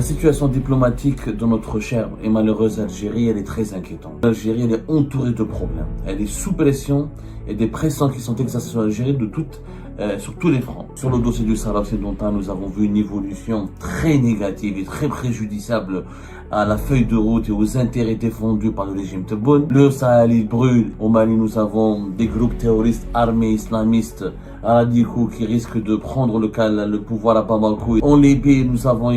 La situation diplomatique de notre chère et malheureuse Algérie, elle est très inquiétante. L'Algérie, elle est entourée de problèmes. Elle est sous pression et des pressions qui sont exercées sur l'Algérie sur tous les fronts. Sur le dossier du Sahara occidental, nous avons vu une évolution très négative et très préjudiciable à la feuille de route et aux intérêts défendus par le régime Tebboune. Le Sahel, il brûle. Au Mali, nous avons des groupes terroristes armés islamistes radicaux qui risquent de prendre le pouvoir à Bamako. En Libye, nous avons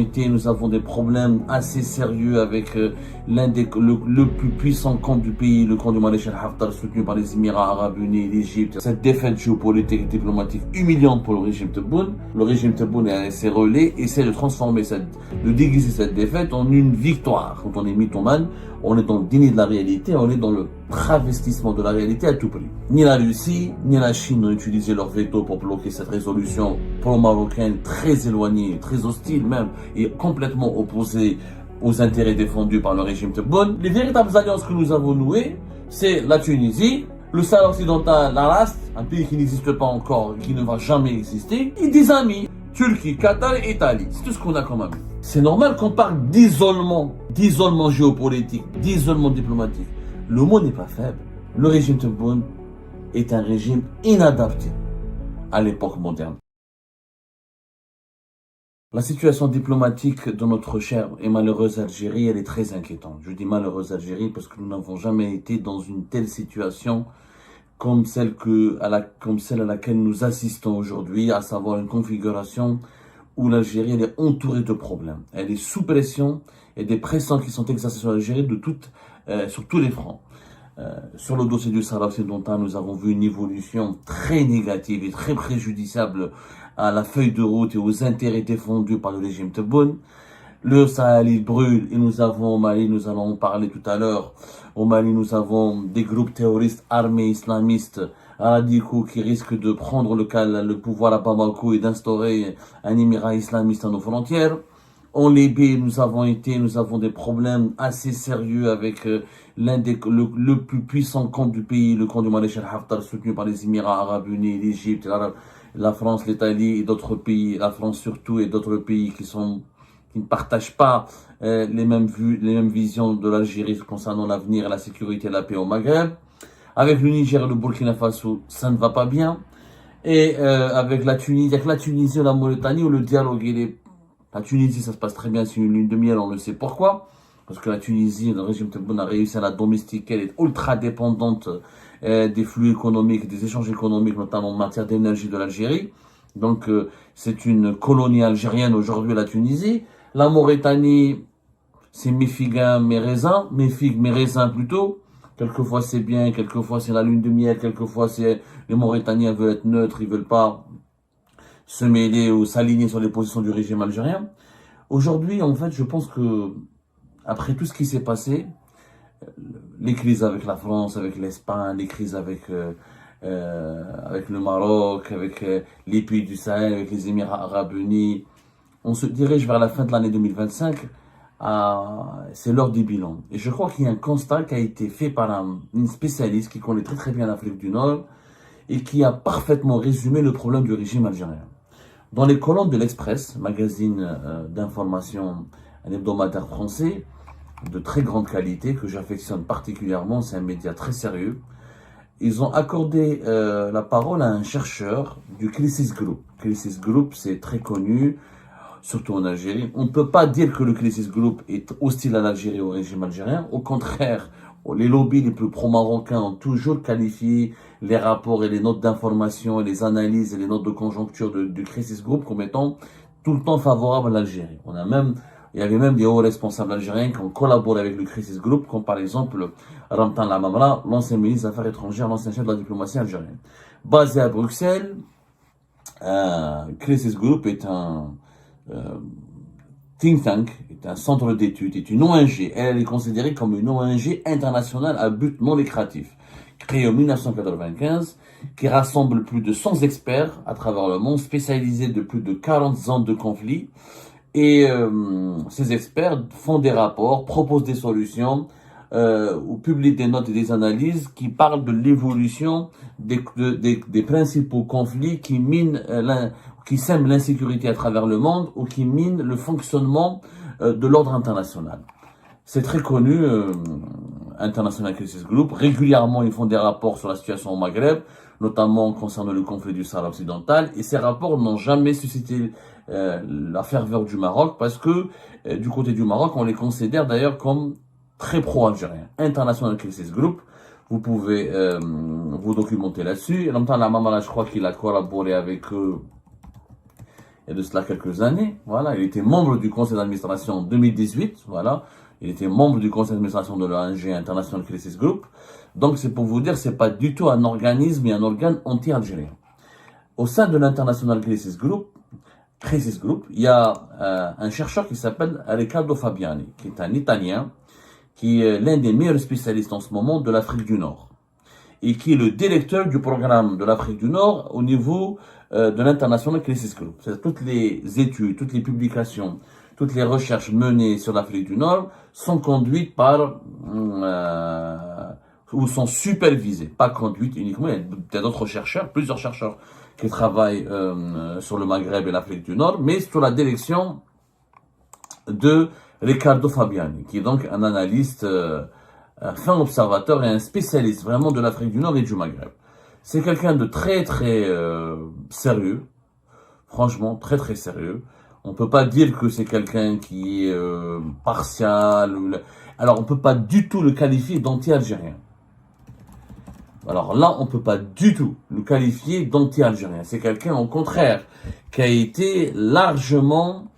des problèmes assez sérieux avec le plus puissant camp du pays, le camp du maréchal Haftar, soutenu par les Émirats Arabes Unis et l'Égypte. Cette défaite géopolitique et diplomatique humiliante pour le régime Tebboune. Le régime Tebboune et ses relais essaie de déguiser cette défaite en une victoire. Quand on est mythomane, on est dans le déni de la réalité, on est dans le travestissement de la réalité à tout prix. Ni la Russie, ni la Chine n'ont utilisé leur veto pour bloquer cette résolution pro-marocaine très éloignée, très hostile même, et complètement opposée aux intérêts défendus par le régime Tebboune. Les véritables alliances que nous avons nouées, c'est la Tunisie, le Sahel occidental, la RAST, un pays qui n'existe pas encore, qui ne va jamais exister, et des amis, Turquie, Qatar et Italie. C'est tout ce qu'on a comme amis. C'est normal qu'on parle d'isolement géopolitique, d'isolement diplomatique. Le mot n'est pas faible. Le régime Tebboune est un régime inadapté à l'époque moderne. La situation diplomatique de notre chère et malheureuse Algérie, elle est très inquiétante. Je dis malheureuse Algérie parce que nous n'avons jamais été dans une telle situation comme celle à laquelle nous assistons aujourd'hui, à savoir une configuration où l'Algérie elle est entourée de problèmes. Elle est sous pression et des pressions qui sont exercées sur l'Algérie sur tous les fronts. Sur le dossier du Sahara occidental, nous avons vu une évolution très négative et très préjudiciable à la feuille de route et aux intérêts défendus par le régime Tebboune. Le Sahel, il brûle et nous avons au Mali, nous allons en parler tout à l'heure, au Mali, nous avons des groupes terroristes armés islamistes radicaux qui risquent de prendre le pouvoir à Bamako et d'instaurer un émirat islamiste à nos frontières. En Libye, nous avons des problèmes assez sérieux avec le plus puissant camp du pays, le camp du maréchal Haftar, soutenu par les Émirats Arabes Unis, l'Égypte, la France, l'Italie et d'autres pays, la France surtout et d'autres pays qui ne partagent pas les mêmes visions de l'Algérie concernant l'avenir, la sécurité et la paix au Maghreb. Avec le Niger et le Burkina Faso, ça ne va pas bien. Et avec la Tunisie, il n'y a que la Tunisie et la Mauritanie où le dialogue La Tunisie, ça se passe très bien, c'est une lune de miel, on le sait pourquoi. Parce que la Tunisie, le régime Tebboune a réussi à la domestiquer, elle est ultra dépendante des flux économiques, des échanges économiques, notamment en matière d'énergie de l'Algérie. Donc, c'est une colonie algérienne aujourd'hui, la Tunisie. La Mauritanie, c'est mes figues, mes raisins, mes figues, mes raisins plutôt. Quelquefois c'est bien, quelquefois c'est la lune de miel, quelquefois les Mauritaniens veulent être neutres, ils veulent pas se mêler ou s'aligner sur les positions du régime algérien. Aujourd'hui, en fait, je pense que après tout ce qui s'est passé, les crises avec la France, avec l'Espagne, les crises avec le Maroc, avec les pays du Sahel, avec les Émirats Arabes Unis, on se dirige vers la fin de l'année 2025. C'est l'heure des bilans. Et je crois qu'il y a un constat qui a été fait par une spécialiste qui connaît très très bien l'Afrique du Nord et qui a parfaitement résumé le problème du régime algérien. Dans les colonnes de l'Express, magazine d'information, un hebdomadaire français de très grande qualité que j'affectionne particulièrement, c'est un média très sérieux, ils ont accordé la parole à un chercheur du Crisis Group. Crisis Group, c'est très connu, surtout en Algérie. On ne peut pas dire que le Crisis Group est hostile à l'Algérie, au régime algérien. Au contraire, les lobbies les plus pro-marocains ont toujours qualifié les rapports et les notes d'information et les analyses et les notes de conjoncture du Crisis Group comme étant tout le temps favorables à l'Algérie. Il y avait même des hauts responsables algériens qui ont collaboré avec le Crisis Group, comme par exemple Ramtan Lamamra, l'ancien ministre des Affaires étrangères, l'ancien chef de la diplomatie algérienne. Basé à Bruxelles, Crisis Group est un think tank, est un centre d'études, est une ONG. Elle est considérée comme une ONG internationale à but non lucratif, créée en 1995, qui rassemble plus de 100 experts à travers le monde, spécialisés de plus de 40 zones de conflit. Et ces experts font des rapports, proposent des solutions, ou publient des notes et des analyses qui parlent de l'évolution des principaux conflits qui sèment l'insécurité à travers le monde ou qui minent le fonctionnement de l'ordre international. C'est très connu, International Crisis Group. Régulièrement, ils font des rapports sur la situation au Maghreb, notamment concernant le conflit du Sahara occidental. Et ces rapports n'ont jamais suscité la ferveur du Maroc parce que du côté du Maroc, on les considère d'ailleurs comme très pro-algériens. International Crisis Group, vous pouvez vous documenter là-dessus. Et en même temps, la Mamala, je crois qu'il a collaboré avec eux il y a de cela quelques années. Voilà, il était membre du conseil d'administration en 2018. Voilà. Il était membre du conseil d'administration de l'ONG International Crisis Group. Donc, c'est pour vous dire, c'est pas du tout un organisme et un organe anti-algérien. Au sein de l'International Crisis Group, il y a un chercheur qui s'appelle Riccardo Fabiani, qui est un Italien, qui est l'un des meilleurs spécialistes en ce moment de l'Afrique du Nord, et qui est le directeur du programme de l'Afrique du Nord au niveau de l'International Crisis Group. C'est toutes les études, toutes les publications, toutes les recherches menées sur l'Afrique du Nord sont conduites par ou sont supervisées, pas conduites uniquement. Il y a d'autres chercheurs, plusieurs chercheurs qui travaillent sur le Maghreb et l'Afrique du Nord, mais sous la direction de Riccardo Fabiani, qui est donc un analyste, fin observateur et un spécialiste vraiment de l'Afrique du Nord et du Maghreb. C'est quelqu'un de très sérieux, franchement très sérieux. On peut pas dire que c'est quelqu'un qui est partial. Alors on peut pas du tout le qualifier d'anti-algérien. Alors là, on peut pas du tout le qualifier d'anti-algérien. C'est quelqu'un au contraire qui a été largement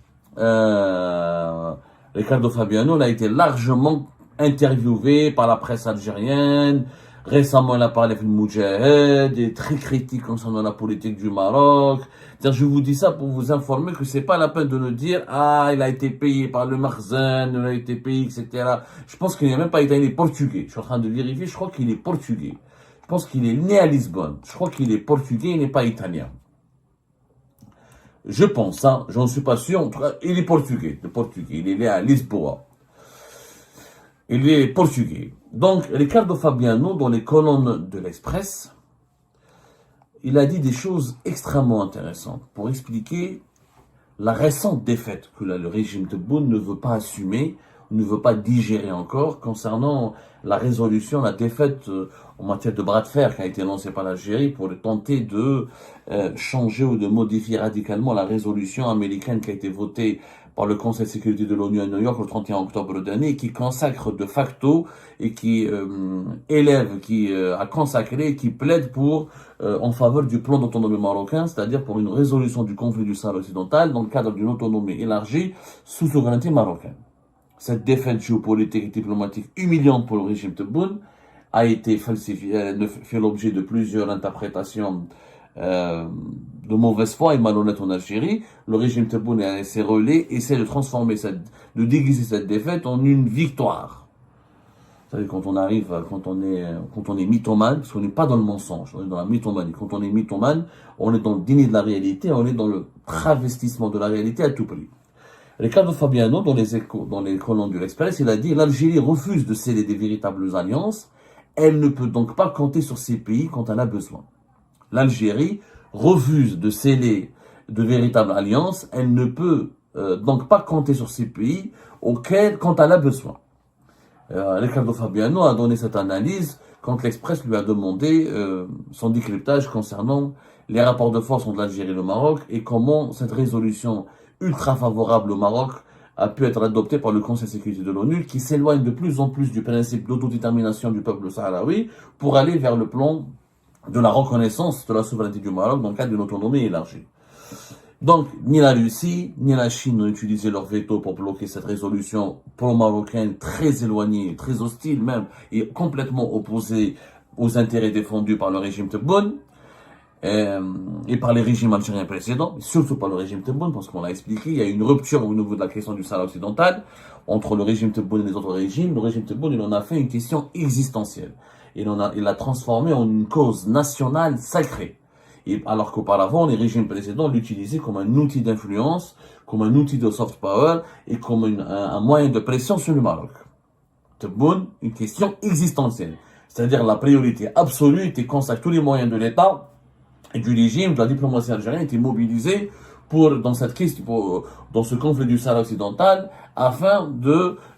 Riccardo Fabiano a été largement interviewé par la presse algérienne. Récemment, il a parlé avec le Moudjahed, et très critique concernant la politique du Maroc. C'est-à-dire, je vous dis ça pour vous informer que c'est pas la peine de nous dire, ah, il a été payé par le Makhzen, il a été payé, etc. Je pense qu'il n'est même pas italien, il est portugais. Je suis en train de vérifier, je crois qu'il est portugais. Je pense qu'il est né à Lisbonne. Je crois qu'il est portugais, il n'est pas italien. Je pense, hein, j'en suis pas sûr. En tout cas, il est portugais, il est né à Lisboa. Il est portugais. Donc, Riccardo Fabiano, dans les colonnes de l'Express, il a dit des choses extrêmement intéressantes pour expliquer la récente défaite que le régime Tebboune ne veut pas assumer, ne veut pas digérer encore concernant la résolution, la défaite en matière de bras de fer qui a été lancée par l'Algérie pour tenter de changer ou de modifier radicalement la résolution américaine qui a été votée par le Conseil de sécurité de l'ONU à New York le 31 octobre dernier, qui consacre de facto et qui a consacré et qui plaide pour en faveur du plan d'autonomie marocain, c'est-à-dire pour une résolution du conflit du Sahara occidental dans le cadre d'une autonomie élargie sous souveraineté marocaine. Cette défaite géopolitique et diplomatique humiliante pour le régime Tebboune a été falsifiée, fait l'objet de plusieurs interprétations de mauvaise foi et malhonnête en Algérie. Le régime Tebboune et ses relais essaie de transformer de déguiser cette défaite en une victoire. Vous savez, quand on est mythomane, parce qu'on n'est pas dans le mensonge, on est dans la mythomanie. Quand on est mythomane, on est dans le déni de la réalité, on est dans le travestissement de la réalité à tout prix. Riccardo Fabiano, dans les colonnes de l'Express, il a dit: l'Algérie refuse de sceller des véritables alliances. Elle ne peut donc pas compter sur ces pays quand elle a besoin. L'Algérie refuse de sceller de véritables alliances. Elle ne peut donc pas compter sur ces pays quand elle a besoin. Riccardo Fabiano a donné cette analyse quand l'Express lui a demandé son décryptage concernant les rapports de force entre l'Algérie et le Maroc et comment cette résolution ultra favorable au Maroc a pu être adoptée par le Conseil de sécurité de l'ONU, qui s'éloigne de plus en plus du principe d'autodétermination du peuple sahraoui pour aller vers le plan de la reconnaissance de la souveraineté du Maroc dans le cadre d'une autonomie élargie. Donc, ni la Russie, ni la Chine n'ont utilisé leur veto pour bloquer cette résolution pro-marocaine très éloignée, très hostile même, et complètement opposée aux intérêts défendus par le régime Tebboune et par les régimes algériens précédents, surtout par le régime Tebboune, parce qu'on l'a expliqué, il y a une rupture au niveau de la question du Sahara occidental entre le régime Tebboune et les autres régimes. Le régime Tebboune, il en a fait une question existentielle. Il l'a transformé en une cause nationale sacrée. Et alors qu'auparavant, les régimes précédents l'utilisaient comme un outil d'influence, comme un outil de soft power et comme un moyen de pression sur le Maroc. Tebboune, une question existentielle. C'est-à-dire la priorité absolue était consacrée, tous les moyens de l'État et du régime, de la diplomatie algérienne étaient mobilisés dans cette question, dans ce conflit du Sahara occidental, afin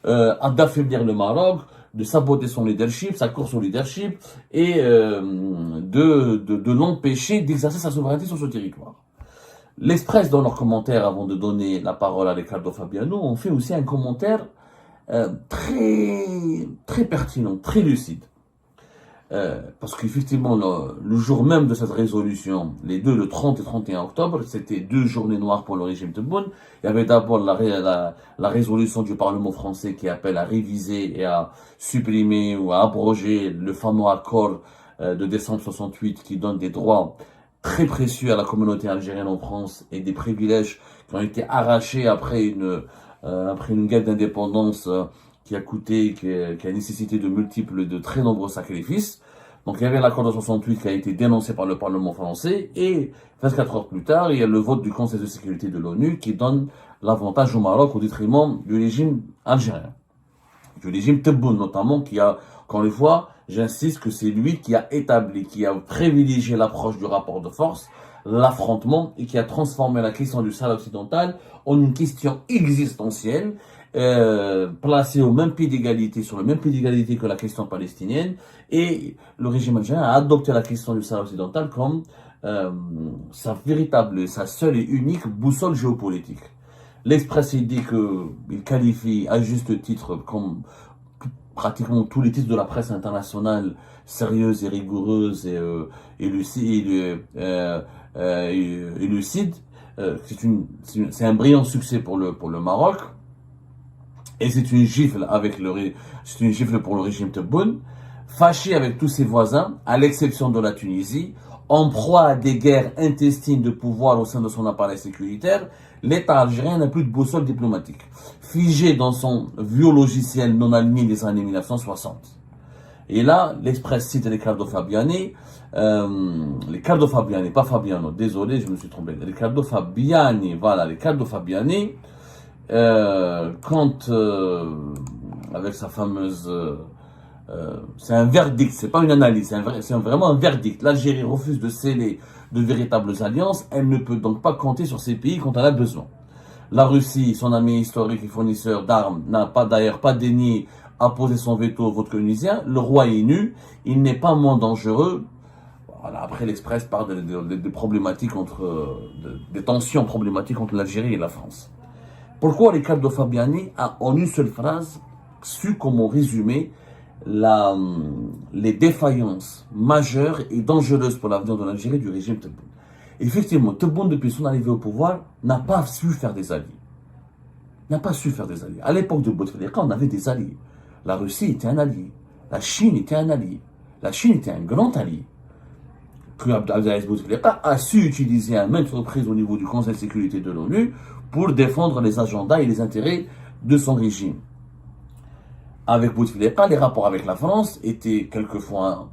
d'affaiblir le Maroc, de saboter son leadership, sa course au leadership, et de l'empêcher d'exercer sa souveraineté sur ce territoire. L'Express, dans leurs commentaires, avant de donner la parole à Riccardo Fabiano, ont fait aussi un commentaire très pertinent, très lucide. Parce qu'effectivement, le jour même de cette résolution, le 30 et 31 octobre, c'était 2 journées noires pour le régime Tebboune. Il y avait d'abord la résolution du Parlement français qui appelle à réviser et à supprimer ou à abroger le fameux accord de décembre 68 qui donne des droits très précieux à la communauté algérienne en France et des privilèges qui ont été arrachés après une guerre d'indépendance qui a nécessité de très nombreux sacrifices. Donc il y avait l'accord de 68 qui a été dénoncé par le Parlement français et 24 heures plus tard, il y a le vote du Conseil de sécurité de l'ONU qui donne l'avantage au Maroc au détriment du régime algérien. Du régime Tebboune notamment qui a, encore une fois, j'insiste que c'est lui qui a privilégié l'approche du rapport de force, l'affrontement et qui a transformé la question du Sahel occidental en une question existentielle placé sur le même pied d'égalité que la question palestinienne, et le régime algérien a adopté la question du Sahel occidental comme sa seule et unique boussole géopolitique. L'Express dit qu'il qualifie à juste titre, comme pratiquement tous les titres de la presse internationale, sérieuse et rigoureuse et lucide. C'est un brillant succès pour le Maroc. Et c'est une gifle pour le régime Tebboune, fâché avec tous ses voisins, à l'exception de la Tunisie, en proie à des guerres intestines de pouvoir au sein de son appareil sécuritaire. L'État algérien n'a plus de boussole diplomatique, figé dans son vieux logiciel non aligné des années 1960. Et là, l'Express cite Riccardo Fabiani, pas Fabiano, désolé, je me suis trompé. Riccardo Fabiani, avec sa fameuse... c'est un verdict, c'est pas une analyse, c'est vraiment un verdict. L'Algérie refuse de sceller de véritables alliances, elle ne peut donc pas compter sur ces pays quand elle a besoin. La Russie, son ami historique et fournisseur d'armes, n'a d'ailleurs pas daigné apposer son veto au vote tunisien. Le roi est nu, il n'est pas moins dangereux. Voilà, après l'Express parle des problématiques des tensions problématiques entre l'Algérie et la France. Pourquoi Riccardo Fabiani a en une seule phrase su comment résumer les défaillances majeures et dangereuses pour l'avenir de l'Algérie du régime Tebboune. Effectivement, Tebboune, depuis son arrivée au pouvoir, n'a pas su faire des alliés. À l'époque de Bouteflika, on avait des alliés. La Russie était un allié. La Chine était un allié. La Chine était un grand allié. Que Abdelaziz Bouteflika a su utiliser à maintes reprises au niveau du Conseil de sécurité de l'ONU pour défendre les agendas et les intérêts de son régime. Avec Bouteflika, les rapports avec la France étaient quelquefois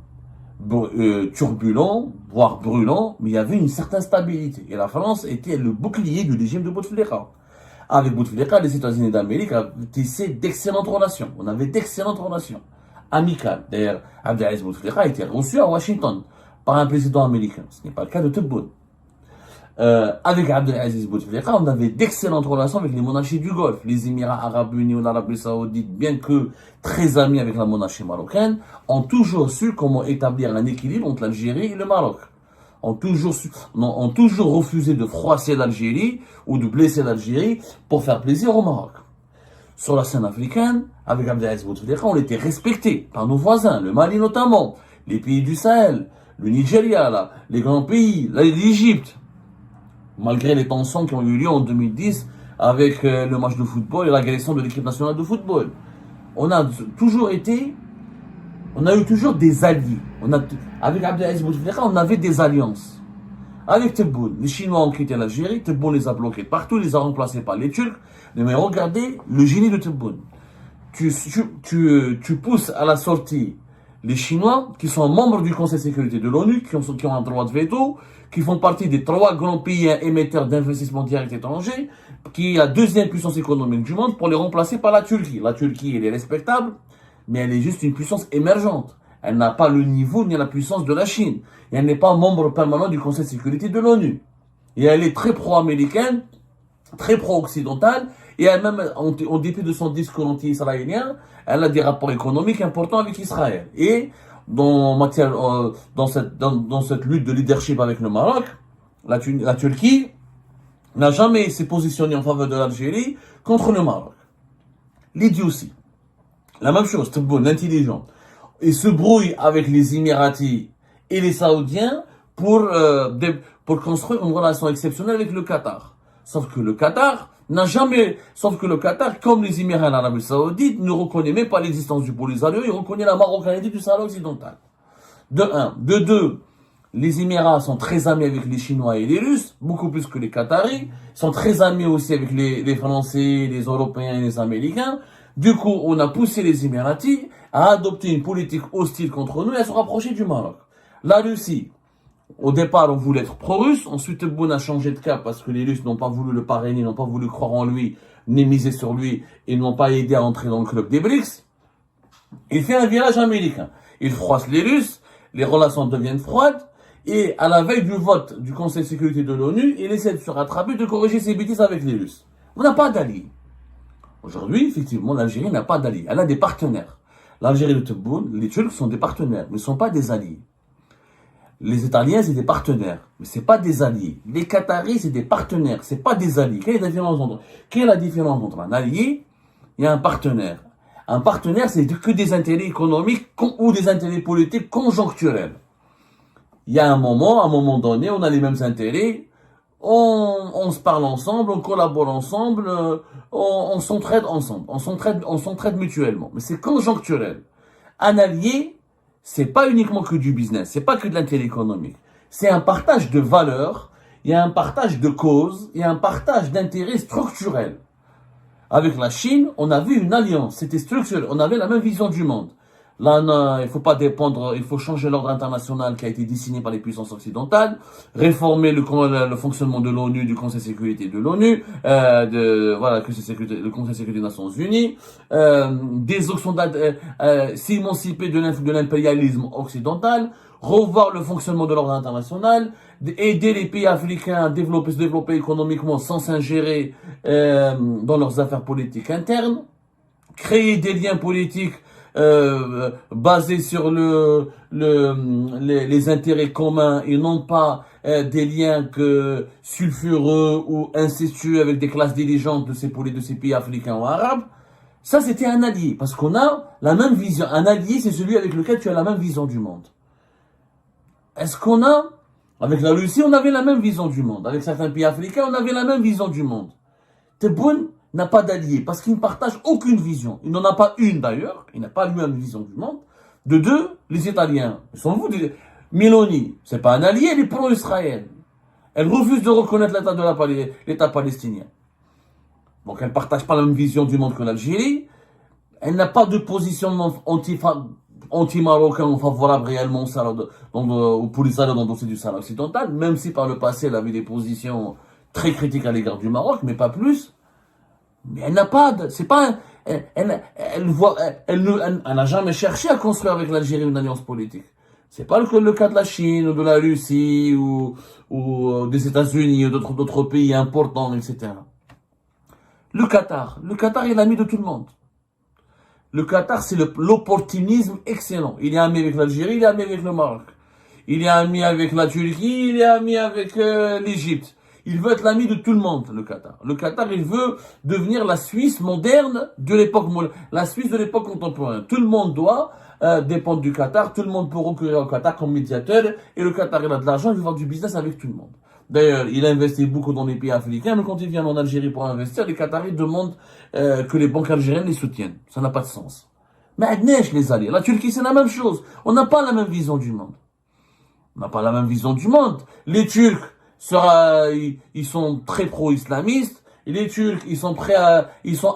turbulents, voire brûlants, mais il y avait une certaine stabilité. Et la France était le bouclier du régime de Bouteflika. Avec Bouteflika, les États-Unis d'Amérique avaient tissé d'excellentes relations. On avait d'excellentes relations amicales. D'ailleurs, Abdelaziz Bouteflika a été reçu à Washington par un président américain. Ce n'est pas le cas de Tebboune. Avec Abdelaziz Bouteflika, on avait d'excellentes relations avec les monarchies du Golfe, les Émirats Arabes Unis ou l'Arabie Saoudite, bien que très amis avec la monarchie marocaine, ont toujours su comment établir un équilibre entre l'Algérie et le Maroc. Ont toujours refusé de froisser l'Algérie ou de blesser l'Algérie pour faire plaisir au Maroc. Sur la scène africaine, avec Abdelaziz Bouteflika, on était respecté par nos voisins, le Mali notamment, les pays du Sahel, le Nigeria, les grands pays, l'Égypte. Malgré les tensions qui ont eu lieu en 2010 avec le match de football et l'agression de l'équipe nationale de football. On a eu toujours des alliés. Avec Abdelaziz Bouteflika, on avait des alliances. Avec Tebboune, les Chinois ont quitté l'Algérie, Tebboune les a bloqués partout, les a remplacés par les Turcs. Mais regardez le génie de Tebboune. Tu pousses à la sortie les Chinois, qui sont membres du Conseil de sécurité de l'ONU, qui ont un droit de veto, qui font partie des 3 grands pays émetteurs d'investissements directs étrangers, qui est la 2e puissance économique du monde, pour les remplacer par la Turquie. La Turquie, elle est respectable, mais elle est juste une puissance émergente. Elle n'a pas le niveau ni la puissance de la Chine. Et elle n'est pas membre permanent du Conseil de sécurité de l'ONU. Et elle est très pro-américaine, très pro-occidentale, et elle même, en dépit de son discours anti-israélien, elle a des rapports économiques importants avec Israël. Et dans cette lutte de leadership avec le Maroc, la Turquie n'a jamais s'est positionnée en faveur de l'Algérie contre le Maroc. L'idiotie. La même chose, Tebboune, l'intelligent. Il se brouille avec les Émiratis et les Saoudiens pour construire une relation exceptionnelle avec le Qatar. Sauf que le Qatar, comme les Émirats et l'Arabie Saoudite, ne reconnaît même pas l'existence du Polisario, il reconnaît la marocanité du Sahara occidental. De un. De deux, les Émirats sont très amis avec les Chinois et les Russes, beaucoup plus que les Qataris. Ils sont très amis aussi avec les Français, les Européens et les Américains. Du coup, on a poussé les Émiratis à adopter une politique hostile contre nous et à se rapprocher du Maroc. La Russie, au départ, on voulait être pro-russe. Ensuite, Tebboune a changé de cap parce que les Russes n'ont pas voulu le parrainer, n'ont pas voulu croire en lui, ni miser sur lui, et n'ont pas aidé à entrer dans le club des BRICS. Il fait un virage américain. Il froisse les Russes, les relations deviennent froides, et à la veille du vote du Conseil de sécurité de l'ONU, il essaie de se rattraper, de corriger ses bêtises avec les Russes. On n'a pas d'alliés. Aujourd'hui, effectivement, l'Algérie n'a pas d'alliés. Elle a des partenaires. L'Algérie de Tebboune, les Turcs sont des partenaires, mais ne sont pas des alliés. Les Italiens, c'est des partenaires, mais c'est pas des alliés. Les Qataris, c'est des partenaires, c'est pas des alliés. Quelle est la différence entre un allié et un partenaire? Un partenaire, c'est que des intérêts économiques ou des intérêts politiques conjoncturels. Il y a un moment donné, on a les mêmes intérêts, on se parle ensemble, on collabore ensemble, on s'entraide ensemble, on s'entraide mutuellement. Mais c'est conjoncturel. Un allié, c'est pas uniquement que du business, c'est pas que de l'intérêt économique. C'est un partage de valeurs, il y a un partage de causes, il y a un partage d'intérêts structurels. Avec la Chine, on avait une alliance, c'était structurel, on avait la même vision du monde. Là, il faut pas dépendre, il faut changer l'ordre international qui a été dessiné par les puissances occidentales, réformer le fonctionnement de l'ONU, du Conseil de sécurité de l'ONU, le Conseil de sécurité des Nations Unies, s'émanciper de l'impérialisme occidental, revoir le fonctionnement de l'ordre international, aider les pays africains à se développer économiquement sans s'ingérer dans leurs affaires politiques internes, créer des liens politiques basés sur les intérêts communs et non pas des liens sulfureux ou incestueux avec des classes dirigeantes de ces pays africains ou arabes. Ça, c'était un allié, parce qu'on a la même vision. Un allié, c'est celui avec lequel tu as la même vision du monde. Est-ce qu'on a, avec la Russie, on avait la même vision du monde. Avec certains pays africains, on avait la même vision du monde. Tebboune n'a pas d'allié, parce qu'il ne partage aucune vision. Il n'en a pas une d'ailleurs, il n'a pas lui-même une vision du monde. De deux, les Italiens, Meloni, c'est pas un allié, elle est pro-Israël. Elle refuse de reconnaître l'État palestinien. Donc elle ne partage pas la même vision du monde que l'Algérie. Elle n'a pas de positionnement anti-marocain favorable réellement au Polisario dans le dossier du Sahara occidental, même si par le passé elle avait des positions très critiques à l'égard du Maroc, mais pas plus. Mais elle n'a pas elle n'a jamais cherché à construire avec l'Algérie une alliance politique. C'est pas le cas de la Chine ou de la Russie ou des États-Unis ou d'autres pays importants, etc. Le Qatar est l'ami de tout le monde. Le Qatar, c'est l'opportunisme excellent. Il est ami avec l'Algérie, il est ami avec le Maroc. Il est ami avec la Turquie, il est ami avec l'Égypte. Il veut être l'ami de tout le monde, le Qatar. Le Qatar, il veut devenir la Suisse moderne de l'époque, la Suisse de l'époque contemporaine. Tout le monde doit dépendre du Qatar, tout le monde peut recourir au Qatar comme médiateur, et le Qatar, il a de l'argent, il veut faire du business avec tout le monde. D'ailleurs, il a investi beaucoup dans les pays africains, mais quand il vient en Algérie pour investir, les Qataris demandent que les banques algériennes les soutiennent. Ça n'a pas de sens. Mais Adnesh, les alliés. La Turquie, c'est la même chose. On n'a pas la même vision du monde. On n'a pas la même vision du monde. Les Turcs, ils sont très pro-islamistes. Les Turcs, ils sont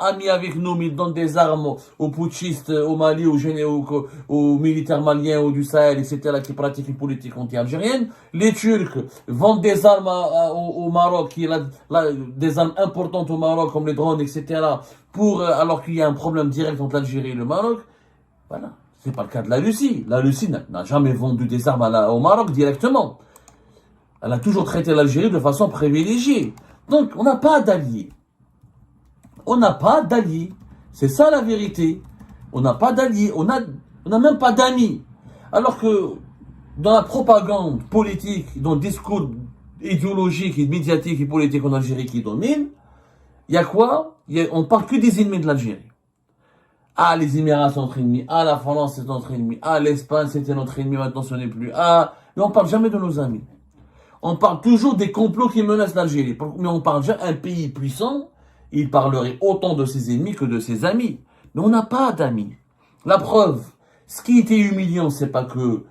amis avec nous, mais ils donnent des armes aux putschistes au Mali, aux militaires maliens ou du Sahel, etc., qui pratiquent une politique anti-algérienne. Les Turcs vendent des armes au Maroc, des armes importantes au Maroc, comme les drones, etc., alors qu'il y a un problème direct entre l'Algérie et le Maroc. Voilà. C'est pas le cas de la Russie. La Russie n'a jamais vendu des armes au Maroc directement. Elle a toujours traité l'Algérie de façon privilégiée. Donc, on n'a pas d'alliés. On n'a pas d'alliés. C'est ça la vérité. On n'a pas d'alliés. On n'a même pas d'amis. Alors que dans la propagande politique, dans le discours idéologique et médiatique et politique en Algérie qui domine, il y a quoi? On parle que des ennemis de l'Algérie. Ah, les Émirats sont notre ennemi. Ah, la France c'est notre ennemi. Ah, l'Espagne c'était notre ennemi, maintenant ce n'est plus. Ah, mais on parle jamais de nos amis. On parle toujours des complots qui menacent l'Algérie. Mais on parle déjà d'un pays puissant. Il parlerait autant de ses ennemis que de ses amis. Mais on n'a pas d'amis. La preuve, ce qui était humiliant, c'est pas que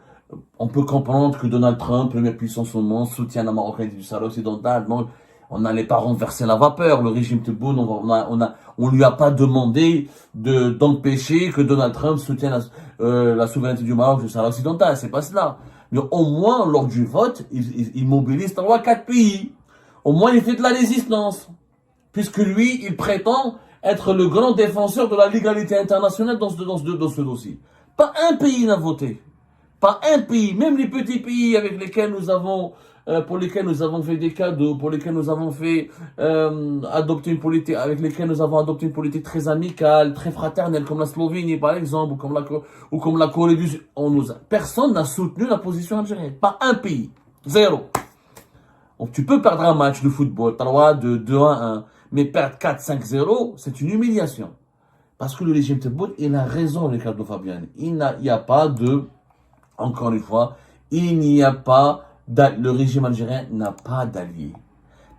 on peut comprendre que Donald Trump, le plus puissant au monde, soutient la marocaine du Sahara occidental. Non, on n'allait pas renverser la vapeur. Le régime Tebboune, on lui a pas demandé d'empêcher que Donald Trump soutienne la souveraineté du Maroc du Sahara occidental. C'est pas cela. Mais au moins, lors du vote, il mobilise 3-4 pays. Au moins, il fait de la résistance. Puisque lui, il prétend être le grand défenseur de la légalité internationale dans ce dossier. Pas un pays n'a voté. Pas un pays, même les petits pays avec lesquels nous avons, pour lesquels nous avons fait des cadeaux, pour lesquels nous avons fait adopter une politique, avec lesquels nous avons adopté une politique très amicale, très fraternelle, comme la Slovénie par exemple, ou comme la Corée du Sud. Personne n'a soutenu la position algérienne. Pas un pays. Zéro. Donc, tu peux perdre un match de football, tu as le droit de 2-1, mais perdre 4-5-0, c'est une humiliation. Parce que le régime Tebboune, il a raison, Ricardo Fabiani. Il n'y a pas de, encore une fois, il n'y a pas, le régime algérien n'a pas d'alliés.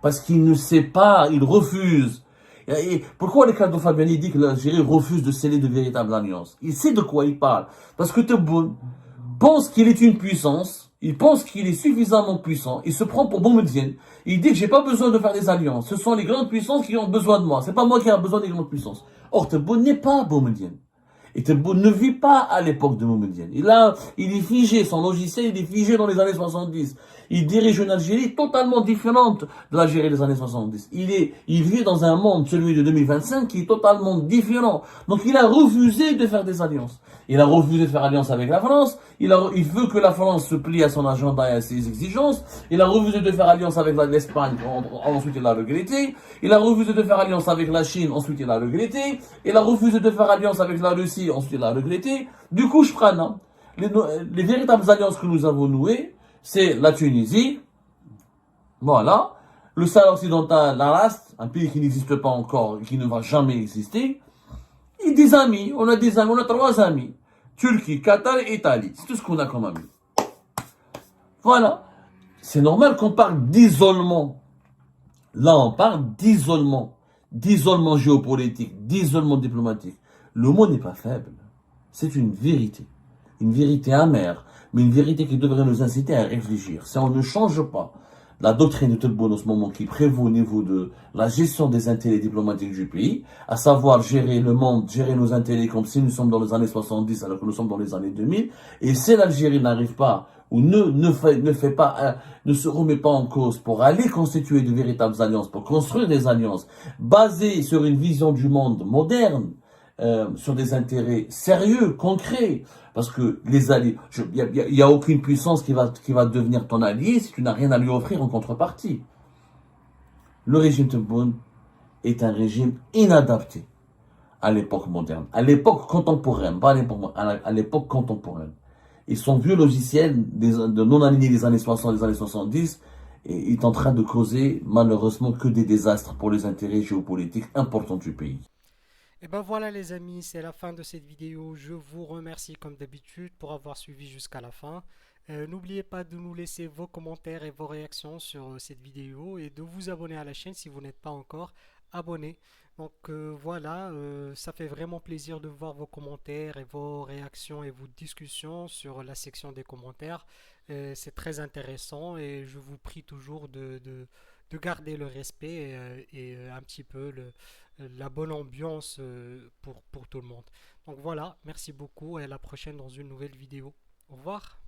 Parce qu'il ne sait pas, il refuse. Et pourquoi Ricardo Fabiani dit que l'Algérie refuse de sceller de véritables alliances? Il sait de quoi il parle. Parce que Tebboune pense qu'il est une puissance, il pense qu'il est suffisamment puissant, il se prend pour Boumedienne, il dit que j'ai pas besoin de faire des alliances, ce sont les grandes puissances qui ont besoin de moi, c'est pas moi qui ai besoin des grandes puissances. Or, Tebboune n'est pas Boumedienne. Et Tebboune ne vit pas à l'époque de Boumedienne. Il est figé, son logiciel, il est figé dans les années 70. Il dirige une Algérie totalement différente de l'Algérie des années 70. Il vit dans un monde, celui de 2025, qui est totalement différent. Donc il a refusé de faire des alliances. Il a refusé de faire alliance avec la France. Il veut que la France se plie à son agenda et à ses exigences. Il a refusé de faire alliance avec l'Espagne. Ensuite, il a regretté. Il a refusé de faire alliance avec la Chine. Ensuite, il a regretté. Il a refusé de faire alliance avec la Russie. Ensuite, il a regretté. Du coup, je prends, hein. Les véritables alliances que nous avons nouées, c'est la Tunisie. Voilà. Le Sahara occidental, l'Arast, un pays qui n'existe pas encore et qui ne va jamais exister. Et des amis. On a 3 amis. Turquie, Qatar et Italie. C'est tout ce qu'on a comme amis. Voilà. C'est normal qu'on parle d'isolement. Là, on parle d'isolement. D'isolement géopolitique, d'isolement diplomatique. Le mot n'est pas faible. C'est une vérité. Une vérité amère, mais une vérité qui devrait nous inciter à réfléchir. Si on ne change pas la doctrine de Tebboune en ce moment qui prévaut au niveau de la gestion des intérêts diplomatiques du pays, à savoir gérer le monde, gérer nos intérêts comme si nous sommes dans les années 70 alors que nous sommes dans les années 2000, et si l'Algérie n'arrive pas ou ne se remet pas en cause pour aller constituer de véritables alliances, pour construire des alliances basées sur une vision du monde moderne, sur des intérêts sérieux, concrets, parce que les alliés, il y a aucune puissance qui va devenir ton allié si tu n'as rien à lui offrir en contrepartie. Le régime Tebboune est un régime inadapté à l'époque moderne, à l'époque contemporaine, pas à l'époque contemporaine. Et son vieux logiciel de non-aligné des années 60, des années 70, est en train de causer malheureusement que des désastres pour les intérêts géopolitiques importants du pays. Et ben voilà les amis, c'est la fin de cette vidéo. Je vous remercie comme d'habitude pour avoir suivi jusqu'à la fin. N'oubliez pas de nous laisser vos commentaires et vos réactions sur cette vidéo et de vous abonner à la chaîne si vous n'êtes pas encore abonné. Donc voilà, ça fait vraiment plaisir de voir vos commentaires et vos réactions et vos discussions sur la section des commentaires. C'est très intéressant et je vous prie toujours de garder le respect et un petit peu la bonne ambiance pour tout le monde. Donc voilà, merci beaucoup et à la prochaine dans une nouvelle vidéo. Au revoir.